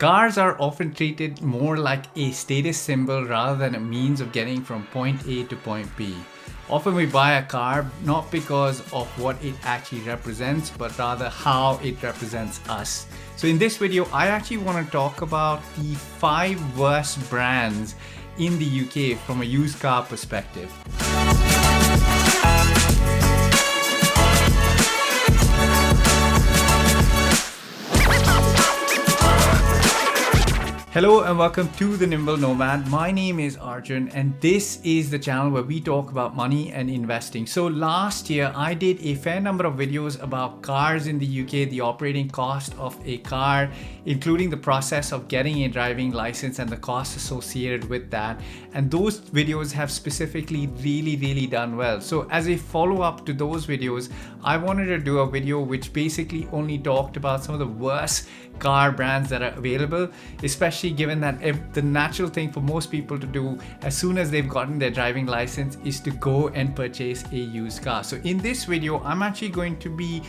Cars are often treated more like a status symbol rather than a means of getting from point A to point B. Often we buy a car not because of what it actually represents, but rather how it represents us. So in this video, I actually want to talk about the 5 worst brands in the UK from a used car perspective. Hello and welcome to The Nimble Nomad. My name is Arjun and this is the channel where we talk about money and investing. So last year I did a fair number of videos about cars in the UK, the operating cost of a car, including the process of getting a driving license and the costs associated with that. And those videos have specifically really done well. So as a follow-up to those videos, I wanted to do a video which basically only talked about some of the worst car brands that are available, especially given that the natural thing for most people to do as soon as they've gotten their driving license is to go and purchase a used car. So in this video, I'm actually going to be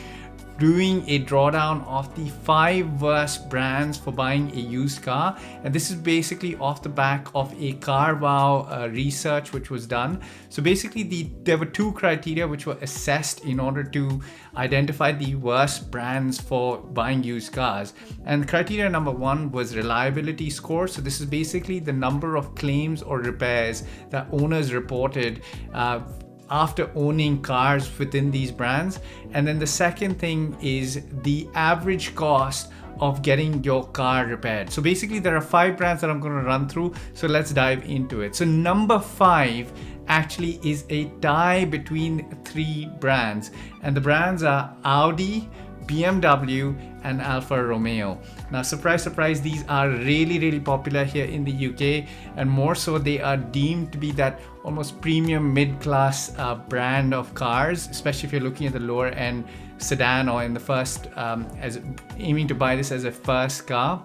doing a drawdown of the 5 worst brands for buying a used car, and this is basically off the back of a carwow research which was done. So basically there were 2 criteria which were assessed in order to identify the worst brands for buying used cars, and criteria number 1 was reliability score. So this is basically the number of claims or repairs that owners reported after owning cars within these brands. And then the second thing is the average cost of getting your car repaired. So basically there are 5 brands that I'm going to run through, so let's dive into it. So number 5 actually is a tie between 3 brands, and the brands are Audi, BMW and Alfa Romeo. Now surprise, these are really popular here in the UK, and more so they are deemed to be that almost premium mid-class brand of cars, especially if you're looking at the lower end sedan or in the first as aiming to buy this as a first car.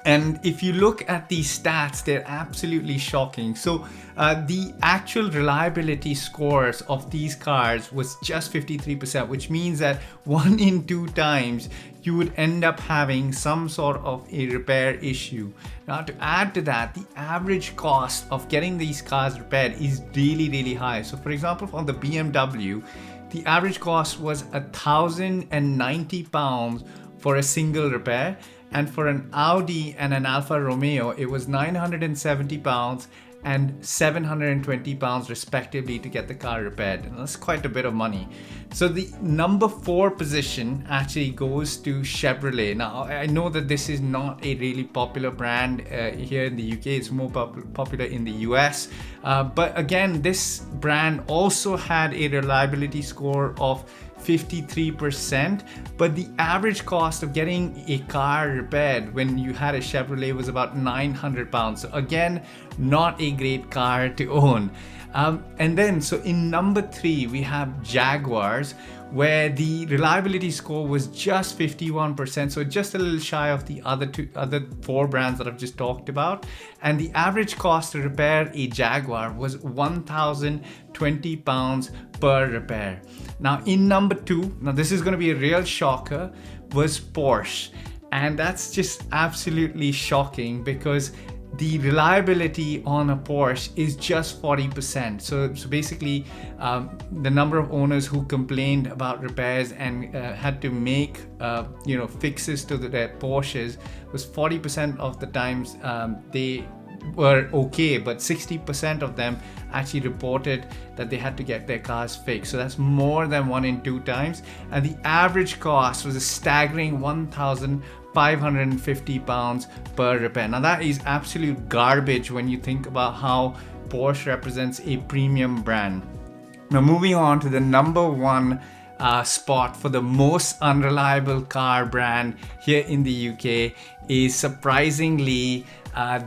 And if you look at these stats, they're absolutely shocking. So the actual reliability scores of these cars was just 53%, which means that 1 in 2 times you would end up having some sort of a repair issue. Now to add to that, the average cost of getting these cars repaired is really high. So for example, on the BMW, the average cost was £1,090 for a single repair. And for an Audi and an Alfa Romeo, it was £970 and £720 respectively to get the car repaired. And that's quite a bit of money. So the number 4 position actually goes to Chevrolet. Now, I know that this is not a really popular brand here in the UK. It's more popular in the US. But again, this brand also had a reliability score of 53%, but the average cost of getting a car repaired when you had a Chevrolet was about £900. So again, not a great car to own. And then, so in number 3, we have Jaguars, where the reliability score was just 51%, so just a little shy of the other 4 brands that I've just talked about. And the average cost to repair a Jaguar was £1,020 per repair. Now in number 2, now this is going to be a real shocker, was Porsche. And that's just absolutely shocking because the reliability on a Porsche is just 40%. So basically, the number of owners who complained about repairs and had to make fixes to their Porsches was 40% of the times they were okay, but 60% of them actually reported that they had to get their cars fixed. So that's more than 1 in 2 times. And the average cost was a staggering £1,550 per repair. Now that is absolute garbage when you think about how Porsche represents a premium brand. Now moving on to the number 1 spot for the most unreliable car brand here in the UK is surprisingly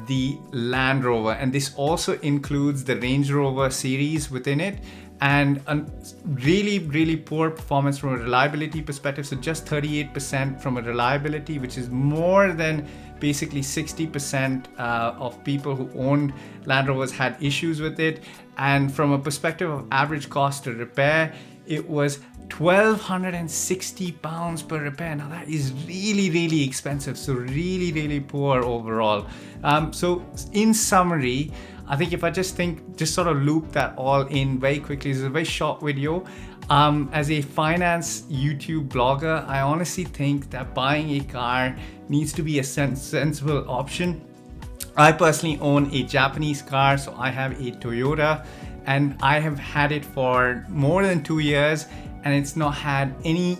the Land Rover, and this also includes the Range Rover series within it, and a really poor performance from a reliability perspective. So just 38% from a reliability, which is more than basically 60% of people who owned Land Rovers had issues with it. And from a perspective of average cost to repair, it was £1,260 per repair. Now that is really expensive, so really poor overall. So in summary, I think if I just sort of loop that all in very quickly, it's a very short video. As a finance YouTube blogger, I honestly think that buying a car needs to be a sensible option. I personally own a Japanese car, so I have a Toyota, and I have had it for more than 2 years, and it's not had any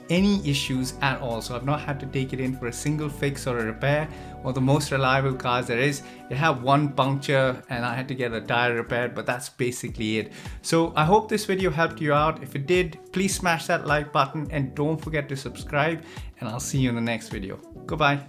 issues at all. So I've not had to take it in for a single fix or a repair. One of the most reliable cars there is. It had one puncture and I had to get a tire repaired, but that's basically it. So I hope this video helped you out. If it did, please smash that like button and don't forget to subscribe, and I'll see you in the next video. Goodbye.